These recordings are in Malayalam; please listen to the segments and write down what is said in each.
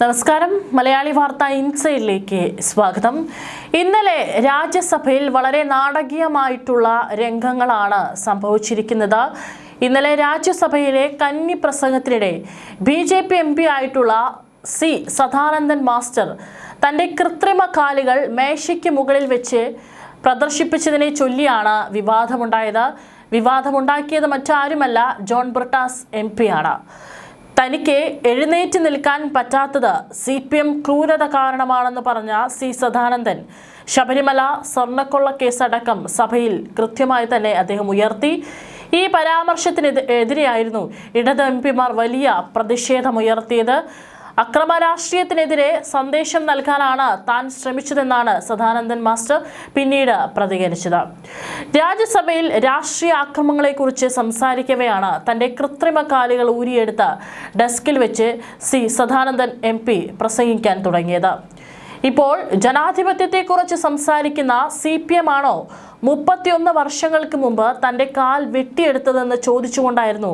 നമസ്കാരം മലയാളി വാർത്ത ഇൻസൈഡിലേക്ക് സ്വാഗതം. ഇന്നലെ രാജ്യസഭയിൽ വളരെ നാടകീയമായിട്ടുള്ള രംഗങ്ങളാണ് സംഭവിച്ചിരിക്കുന്നത്. ഇന്നലെ രാജ്യസഭയിലെ കന്നി പ്രസംഗത്തിനിടെ BJP MP ആയിട്ടുള്ള C സദാനന്ദൻ മാസ്റ്റർ തന്റെ കൃത്രിമ കാലുകൾ മേശയ്ക്ക് മുകളിൽ വെച്ച് പ്രദർശിപ്പിച്ചതിനെ ചൊല്ലിയാണ് വിവാദമുണ്ടായത്. വിവാദമുണ്ടാക്കിയത് മറ്റാരുമല്ല, ജോൺ ബ്രിട്ടാസ് MP ആണ്. തനിക്ക് എഴുന്നേറ്റ് നിൽക്കാൻ പറ്റാത്തത് CPM ക്രൂരത കാരണമാണെന്ന് പറഞ്ഞ C സദാനന്ദൻ ശബരിമല സ്വർണ്ണക്കൊള്ള കേസടക്കം സഭയിൽ കൃത്യമായി തന്നെ അദ്ദേഹം ഉയർത്തി. ഈ പരാമർശത്തിനെതിരെയായിരുന്നു ഇടത് MPമാർ വലിയ പ്രതിഷേധമുയർത്തിയത്. അക്രമ രാഷ്ട്രീയത്തിനെതിരെ സന്ദേശം നൽകാനാണ് താൻ ശ്രമിച്ചതെന്നാണ് സദാനന്ദൻ മാസ്റ്റർ പിന്നീട് പ്രതികരിച്ചത്. രാജ്യസഭയിൽ രാഷ്ട്രീയ ആക്രമണങ്ങളെക്കുറിച്ച് സംസാരിക്കവെയാണ് തന്റെ കൃത്രിമ കാലുകൾ ഊരിയെടുത്ത് ഡെസ്കിൽ വെച്ച് C സദാനന്ദൻ MP പ്രസംഗിക്കാൻ തുടങ്ങിയത്. ഇപ്പോൾ ജനാധിപത്യത്തെക്കുറിച്ച് സംസാരിക്കുന്ന CPM ആണോ 31 വർഷങ്ങൾക്ക് മുമ്പ് തന്റെ കാൽ വെട്ടിയെടുത്തതെന്ന് ചോദിച്ചുകൊണ്ടായിരുന്നു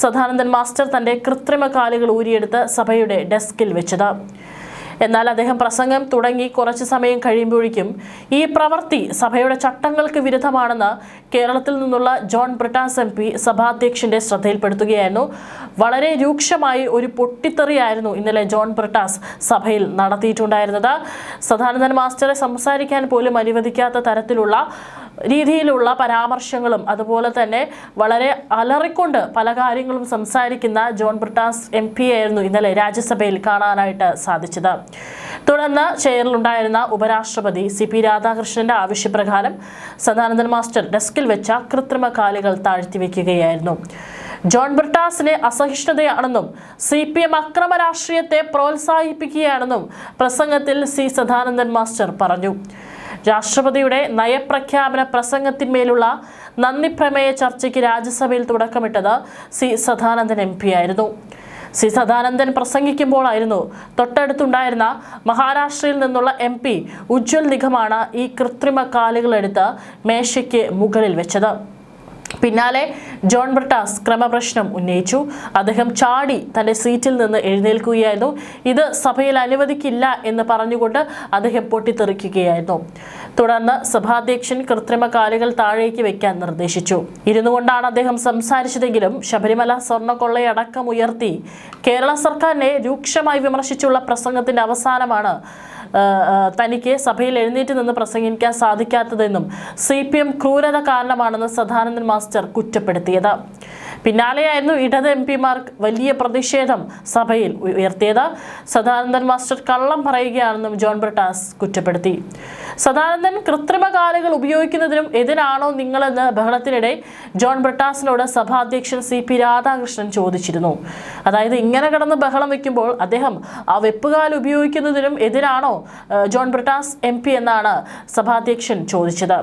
സദാനന്ദൻ മാസ്റ്റർ തന്റെ കൃത്രിമ കാലുകൾ ഊരിയെടുത്ത് സഭയുടെ ഡെസ്കിൽ വെച്ചത്. എന്നാൽ അദ്ദേഹം പ്രസംഗം തുടങ്ങി കുറച്ചു സമയം കഴിയുമ്പോഴേക്കും ഈ പ്രവൃത്തി സഭയുടെ ചട്ടങ്ങൾക്ക് വിരുദ്ധമാണെന്ന് കേരളത്തിൽ നിന്നുള്ള ജോൺ ബ്രിട്ടാസ് MP സഭാധ്യക്ഷന്റെ ശ്രദ്ധയിൽപ്പെടുത്തുകയായിരുന്നു. വളരെ രൂക്ഷമായി ഒരു പൊട്ടിത്തെറിയായിരുന്നു ഇന്നലെ ജോൺ ബ്രിട്ടാസ് സഭയിൽ നടത്തിയിട്ടുണ്ടായിരുന്നത്. സദാനന്ദൻ മാസ്റ്ററെ സംസാരിക്കാൻ പോലും അനുവദിക്കാത്ത തരത്തിലുള്ള രീതിയിലുള്ള പരാമർശങ്ങളും അതുപോലെ തന്നെ വളരെ അലറിക്കൊണ്ട് പല കാര്യങ്ങളും സംസാരിക്കുന്ന ജോൺ ബ്രിട്ടാസ് MP ആയിരുന്നു ഇന്നലെ രാജ്യസഭയിൽ കാണാനായിട്ട് സാധിച്ചത്. തുടർന്ന് ചെയറിലുണ്ടായിരുന്ന ഉപരാഷ്ട്രപതി CP രാധാകൃഷ്ണന്റെ ആവശ്യപ്രകാരം സദാനന്ദൻ മാസ്റ്റർ ഡെസ്കിൽ വെച്ച കൃത്രിമ കാലുകൾ താഴ്ത്തിവെക്കുകയായിരുന്നു. ജോൺ ബ്രിട്ടാസിനെ അസഹിഷ്ണുതയാണെന്നും CPM അക്രമ രാഷ്ട്രീയത്തെ പ്രോത്സാഹിപ്പിക്കുകയാണെന്നും പ്രസംഗത്തിൽ C സദാനന്ദൻ മാസ്റ്റർ പറഞ്ഞു. രാഷ്ട്രപതിയുടെ നയപ്രഖ്യാപന പ്രസംഗത്തിന്മേലുള്ള നന്ദി പ്രമേയ ചർച്ചയ്ക്ക് രാജ്യസഭയിൽ തുടക്കമിട്ടത് C സദാനന്ദൻ MP ആയിരുന്നു. C സദാനന്ദൻ പ്രസംഗിക്കുമ്പോഴായിരുന്നു തൊട്ടടുത്തുണ്ടായിരുന്ന മഹാരാഷ്ട്രയിൽ നിന്നുള്ള MP ഉജ്ജ്വൽ നിഗമാണ് ഈ കൃത്രിമ കാലുകളെടുത്ത് മേശയ്ക്ക് മുകളിൽ വെച്ചത്. പിന്നാലെ ജോൺ ബ്രിട്ടാസ് ക്രമപ്രശ്നം ഉന്നയിച്ചു. അദ്ദേഹം ചാടി തന്റെ സീറ്റിൽ നിന്ന് എഴുന്നേൽക്കുകയായിരുന്നു. ഇത് സഭയിൽ അനുവദിക്കില്ല എന്ന് പറഞ്ഞുകൊണ്ട് അദ്ദേഹം പൊട്ടിത്തെറിക്കുകയായിരുന്നു. തുടർന്ന് സഭാധ്യക്ഷൻ കൃത്രിമ കാലുകൾ താഴേക്ക് വെക്കാൻ നിർദ്ദേശിച്ചു. ഇരുന്നു കൊണ്ടാണ് അദ്ദേഹം സംസാരിച്ചതെങ്കിലും ശബരിമല സ്വർണ്ണക്കൊള്ളയടക്കം ഉയർത്തി കേരള സർക്കാരിനെ രൂക്ഷമായി വിമർശിച്ചുള്ള പ്രസംഗത്തിന്റെ അവസാനമാണ് തനിക്ക് സഭയിൽ എഴുന്നേറ്റ് നിന്ന് പ്രസംഗിക്കാൻ സാധിക്കാത്തതെന്നും CPM ക്രൂരത കാരണമാണെന്ന് സദാനന്ദൻ മാസ്റ്റർ കുറ്റപ്പെടുത്തിയത്. പിന്നാലെയായിരുന്നു ഇടത് MPമാർ വലിയ പ്രതിഷേധം സഭയിൽ ഉയർത്തിയത്. സദാനന്ദൻ മാസ്റ്റർ കള്ളം പറയുകയാണെന്നും ജോൺ ബ്രിട്ടാസ് കുറ്റപ്പെടുത്തി. സദാനന്ദൻ കൃത്രിമ കാലുകൾ ഉപയോഗിക്കുന്നതിനും എതിരാണോ നിങ്ങളെന്ന് ബഹളത്തിനിടെ ജോൺ ബ്രിട്ടാസിനോട് സഭാധ്യക്ഷൻ CP രാധാകൃഷ്ണൻ ചോദിച്ചിരുന്നു. അതായത് ഇങ്ങനെ കിടന്ന് ബഹളം വയ്ക്കുമ്പോൾ അദ്ദേഹം ആ വെപ്പുകാൽ ഉപയോഗിക്കുന്നതിനും എതിരാണോ ജോൺ ബ്രിട്ടാസ് MP എന്നാണ് സഭാധ്യക്ഷൻ ചോദിച്ചത്.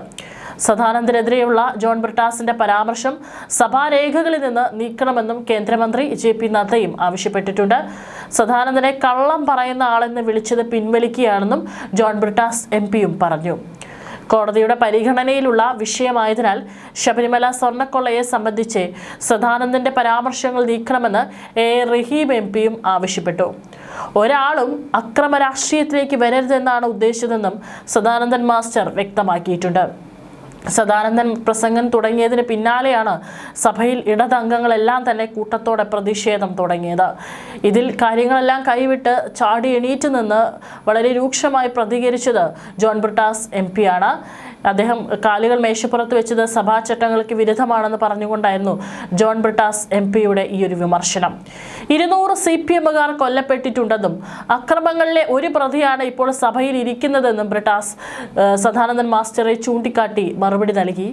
സദാനന്ദനെതിരെയുള്ള ജോൺ ബ്രിട്ടാസിന്റെ പരാമർശം സഭാരേഖകളിൽ നിന്ന് നീക്കണമെന്നും കേന്ദ്രമന്ത്രി JP നദ്ദയും ആവശ്യപ്പെട്ടിട്ടുണ്ട്. സദാനന്ദനെ കള്ളം പറയുന്ന ആളെന്ന് വിളിച്ചത് പിൻവലിക്കുകയാണെന്നും ജോൺ ബ്രിട്ടാസ് MPയും പറഞ്ഞു. കോടതിയുടെ പരിഗണനയിലുള്ള വിഷയമായതിനാൽ ശബരിമല സ്വർണ്ണക്കൊള്ളയെ സംബന്ധിച്ച് സദാനന്ദന്റെ പരാമർശങ്ങൾ നീക്കണമെന്ന് റഹീം MPയും ആവശ്യപ്പെട്ടു. ഒരാളും അക്രമ രാഷ്ട്രീയത്തിലേക്ക് വരരുതെന്നാണ് ഉദ്ദേശിച്ചതെന്നും സദാനന്ദൻ മാസ്റ്റർ വ്യക്തമാക്കിയിട്ടുണ്ട്. സദാനന്ദൻ പ്രസംഗം തുടങ്ങിയതിന് പിന്നാലെയാണ് സഭയിൽ ഇടതംഗങ്ങളെല്ലാം തന്നെ കൂട്ടത്തോടെ പ്രതിഷേധം തുടങ്ങിയത്. ഇതിൽ കാര്യങ്ങളെല്ലാം കൈവിട്ട് ചാടി എണീറ്റ് നിന്ന് വളരെ രൂക്ഷമായി പ്രതികരിച്ചത് ജോൺ ബ്രിട്ടാസ് MP ആണ്. അദ്ദേഹം കാലുകൾ മേശപ്പുറത്ത് വെച്ചത് സഭാചട്ടങ്ങൾക്ക് വിരുദ്ധമാണെന്ന് പറഞ്ഞുകൊണ്ടായിരുന്നു ജോൺ ബ്രിട്ടാസ് MPയുടെ ഈ ഒരു വിമർശനം. 200 CPMകാർ കൊല്ലപ്പെട്ടിട്ടുണ്ടെന്നും അക്രമങ്ങളിലെ ഒരു പ്രതിയാണ് ഇപ്പോൾ സഭയിൽ ഇരിക്കുന്നതെന്നും ബ്രിട്ടാസ് സദാനന്ദൻ മാസ്റ്ററെ ചൂണ്ടിക്കാട്ടി മറുപടി നൽകി.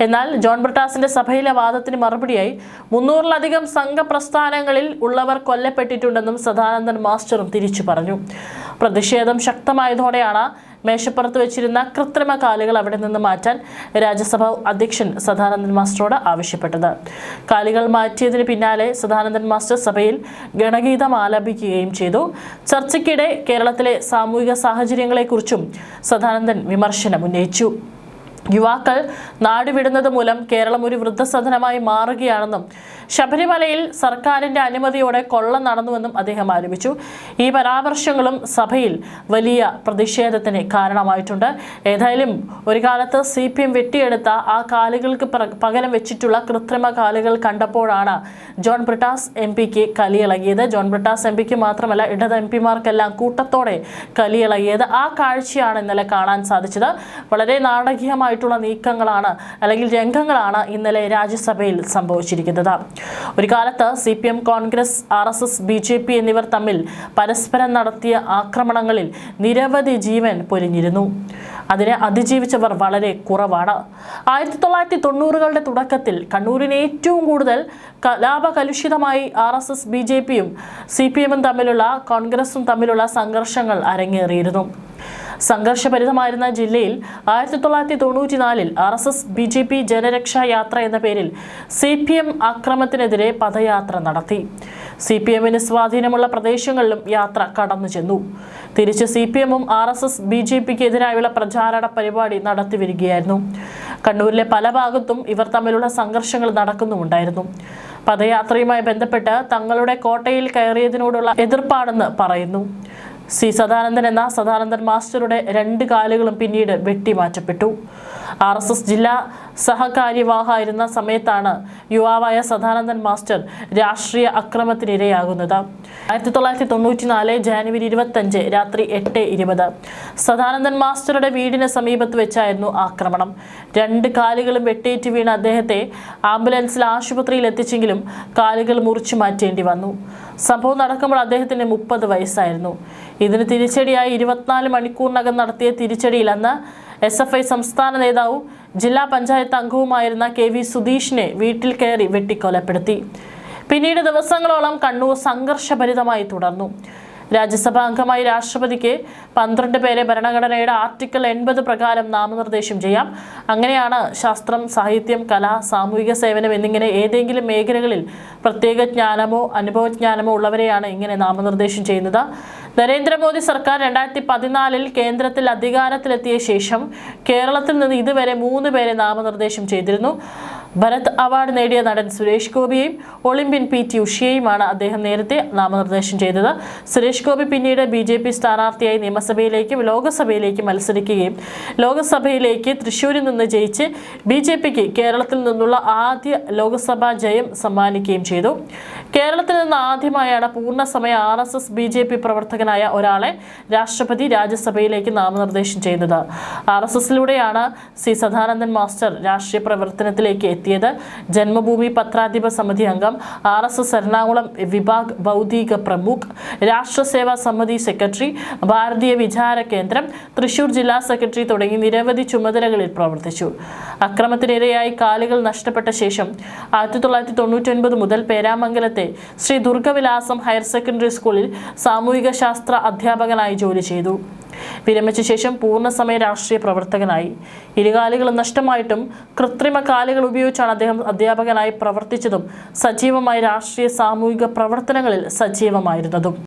എന്നാൽ ജോൺ ബ്രിട്ടാസിന്റെ സഭയിലെ വാദത്തിന് മറുപടിയായി 300-ലധികം സംഘപ്രസ്ഥാനങ്ങളിൽ ഉള്ളവർ കൊല്ലപ്പെട്ടിട്ടുണ്ടെന്നും സദാനന്ദൻ മാസ്റ്ററും തിരിച്ചു പറഞ്ഞു. പ്രതിഷേധം ശക്തമായതോടെയാണ് മേശപ്പുറത്ത് വെച്ചിരുന്ന കൃത്രിമ കാലുകൾ അവിടെ നിന്ന് മാറ്റാൻ രാജ്യസഭാ അധ്യക്ഷൻ സദാനന്ദൻ മാസ്റ്ററോട് ആവശ്യപ്പെട്ടത്. കാലുകൾ മാറ്റിയതിന് പിന്നാലെ സദാനന്ദൻ മാസ്റ്റർ സഭയിൽ ഗണഗീതം ആലപിക്കുകയും ചെയ്തു. ചർച്ചയ്ക്കിടെ കേരളത്തിലെ സാമൂഹിക സാഹചര്യങ്ങളെക്കുറിച്ചും സദാനന്ദൻ വിമർശനം ഉന്നയിച്ചു. യുവാക്കൾ നാടുവിടുന്നത് മൂലം കേരളം ഒരു വൃദ്ധസദനമായി മാറുകയാണെന്നും ശബരിമലയിൽ സർക്കാരിന്റെ അനുമതിയോടെ കൊള്ള നടന്നുവെന്നും അദ്ദേഹം ആരോപിച്ചു. ഈ പരാമർശങ്ങളും സഭയിൽ വലിയ പ്രതിഷേധത്തിന് കാരണമായിട്ടുണ്ട്. ഏതായാലും ഒരു കാലത്ത് CPM വെട്ടിയെടുത്ത ആ കാലുകൾക്ക് പകരം വെച്ചിട്ടുള്ള കൃത്രിമ കാലുകൾ കണ്ടപ്പോഴാണ് ജോൺ ബ്രിട്ടാസ് MP-ക്ക് കലിയിളകിയത്. ജോൺ ബ്രിട്ടാസ് MP-ക്ക് മാത്രമല്ല, ഇടത് MP-മാർക്കെല്ലാം കൂട്ടത്തോടെ കലിയിളകിയത്. ആ കാഴ്ചയാണ് ഇന്നലെ കാണാൻ സാധിച്ചത്. വളരെ നാടകീയമായിട്ടുള്ള നീക്കങ്ങളാണ് അല്ലെങ്കിൽ രംഗങ്ങളാണ് ഇന്നലെ രാജ്യസഭയിൽ സംഭവിച്ചിരിക്കുന്നത്. ഒരു കാലത്ത് CPM, കോൺഗ്രസ്, RSS, BJP എന്നിവർ തമ്മിൽ പരസ്പരം നടത്തിയ ആക്രമണങ്ങളിൽ നിരവധി ജീവൻ പൊലിഞ്ഞിരുന്നു. അതിനെ അതിജീവിച്ചവർ വളരെ കുറവാണ്. 1990കളുടെ തുടക്കത്തിൽ കണ്ണൂരിന് ഏറ്റവും കൂടുതൽ ലാഭകലുഷിതമായി RSS, BJP-യും CPM-ഉം തമ്മിലുള്ള കോൺഗ്രസും തമ്മിലുള്ള സംഘർഷങ്ങൾ അരങ്ങേറിയിരുന്നു. സംഘർഷഭരിതമായിരുന്ന ജില്ലയിൽ 1994-ൽ RSS, BJP ജനരക്ഷാ യാത്ര എന്ന പേരിൽ CPM അക്രമത്തിനെതിരെ പദയാത്ര നടത്തി. CPM-ന് സ്വാധീനമുള്ള പ്രദേശങ്ങളിലും യാത്ര കടന്നു ചെന്നു. തിരിച്ച് CPM-ഉം RSS, BJP-ക്ക് എതിരായുള്ള പ്രചാരണ പരിപാടി നടത്തിവരികയായിരുന്നു. കണ്ണൂരിലെ പല ഭാഗത്തും ഇവർ തമ്മിലുള്ള സംഘർഷങ്ങൾ നടക്കുന്നുമുണ്ടായിരുന്നു. പദയാത്രയുമായി ബന്ധപ്പെട്ട് തങ്ങളുടെ കോട്ടയിൽ കയറിയതിനോടുള്ള എതിർപ്പാണെന്ന് പറയുന്നു. സദാനന്ദൻ എന്ന സദാനന്ദൻ മാസ്റ്ററുടെ 2 കാലുകളും പിന്നീട് വെട്ടിമാറ്റപ്പെട്ടു. RSS ജില്ലാ സഹകാര്യവാഹായിരുന്ന സമയത്താണ് യുവാവായ സദാനന്ദൻ മാസ്റ്റർ രാഷ്ട്രീയ അക്രമത്തിനിരയാകുന്നത്. 1994 ജനുവരി 25 രാത്രി 8:20 സദാനന്ദൻ മാസ്റ്ററുടെ വീടിന് സമീപത്ത് വെച്ചായിരുന്നു ആക്രമണം. 2 കാലുകളും വെട്ടേറ്റ് വീണ അദ്ദേഹത്തെ ആംബുലൻസിൽ ആശുപത്രിയിൽ എത്തിച്ചെങ്കിലും കാലുകൾ മുറിച്ചു മാറ്റേണ്ടി വന്നു. സംഭവം നടക്കുമ്പോൾ അദ്ദേഹത്തിന് 30 വയസ്സായിരുന്നു. ഇതിന് തിരിച്ചടിയായി 24 മണിക്കൂറിനകം നടത്തിയ തിരിച്ചടിയിൽ അന്ന് SFI സംസ്ഥാന നേതാവും ജില്ലാ പഞ്ചായത്ത് അംഗവുമായിരുന്ന KV സുധീഷിനെ വീട്ടിൽ കയറി വെട്ടിക്കൊലപ്പെടുത്തി. പിന്നീട് ദിവസങ്ങളോളം കണ്ണൂർ സംഘർഷഭരിതമായി തുടർന്നു. രാജ്യസഭാ അംഗമായി രാഷ്ട്രപതിക്ക് 12 പേരെ ഭരണഘടനയുടെ ആർട്ടിക്കിൾ 80 പ്രകാരം നാമനിർദ്ദേശം ചെയ്യാം. അങ്ങനെയാണ് ശാസ്ത്രം, സാഹിത്യം, കല, സാമൂഹിക സേവനം എന്നിങ്ങനെ ഏതെങ്കിലും മേഖലകളിൽ പ്രത്യേക ജ്ഞാനമോ അനുഭവജ്ഞാനമോ ഉള്ളവരെയാണ് ഇങ്ങനെ നാമനിർദ്ദേശം ചെയ്യുന്നത്. നരേന്ദ്രമോദി സർക്കാർ 2014-ൽ കേന്ദ്രത്തിൽ അധികാരത്തിലെത്തിയ ശേഷം കേരളത്തിൽ നിന്ന് ഇതുവരെ 3 പേരെ നാമനിർദ്ദേശം ചെയ്തിരുന്നു. ഭരത് അവാർഡ് നേടിയ നടൻ സുരേഷ് ഗോപിയെയും ഒളിമ്പ്യൻ PT ഉഷയെയുമാണ് അദ്ദേഹം നേരത്തെ നാമനിർദ്ദേശം ചെയ്തത്. സുരേഷ് ഗോപി പിന്നീട് BJP സ്ഥാനാർത്ഥിയായി നിയമസഭയിലേക്കും ലോക്സഭയിലേക്കും മത്സരിക്കുകയും ലോക്സഭയിലേക്ക് തൃശ്ശൂരിൽ നിന്ന് ജയിച്ച് BJPക്ക് കേരളത്തിൽ നിന്നുള്ള ആദ്യ ലോക്സഭാ ജയം സമ്മാനിക്കുകയും ചെയ്തു. കേരളത്തിൽ നിന്ന് ആദ്യമായാണ് പൂർണ്ണസമയ RSS, BJP പ്രവർത്തകനായ ഒരാളെ രാഷ്ട്രപതി രാജ്യസഭയിലേക്ക് നാമനിർദ്ദേശം ചെയ്യുന്നത്. RSSലൂടെയാണ് സദാനന്ദൻ മാസ്റ്റർ രാഷ്ട്രീയ പ്രവർത്തനത്തിലേക്ക് എത്തിയത്. ജന്മഭൂമി പത്രാധിപ സമിതി അംഗം, RSS എറണാകുളം വിഭാഗ് ഭൗതിക പ്രമുഖ്, രാഷ്ട്രസേവാ സമിതി സെക്രട്ടറി, ഭാരതീയ വിചാര കേന്ദ്രം, തൃശൂർ ജില്ലാ സെക്രട്ടറി തുടങ്ങി നിരവധി ചുമതലകളിൽ പ്രവർത്തിച്ചു. അക്രമത്തിനിരയായി കാലുകൾ നഷ്ടപ്പെട്ട ശേഷം 1999 മുതൽ പേരാമംഗലത്തെ ശ്രീ ദുർഗവിലാസം ഹയർ സെക്കൻഡറി സ്കൂളിൽ സാമൂഹിക ശാസ്ത്ര അധ്യാപകനായി ജോലി ചെയ്തു. വിരമിച്ച ശേഷം പൂർണ്ണസമയ രാഷ്ട്രീയ പ്രവർത്തകനായി. ഇരുകാലുകൾ നഷ്ടമായിട്ടും കൃത്രിമ കാലുകൾ ഉപയോഗിച്ചാണ് അദ്ദേഹം അധ്യാപകനായി പ്രവർത്തിച്ചതും സജീവമായി രാഷ്ട്രീയ സാമൂഹിക പ്രവർത്തനങ്ങളിൽ സജീവമായിരുന്നതും.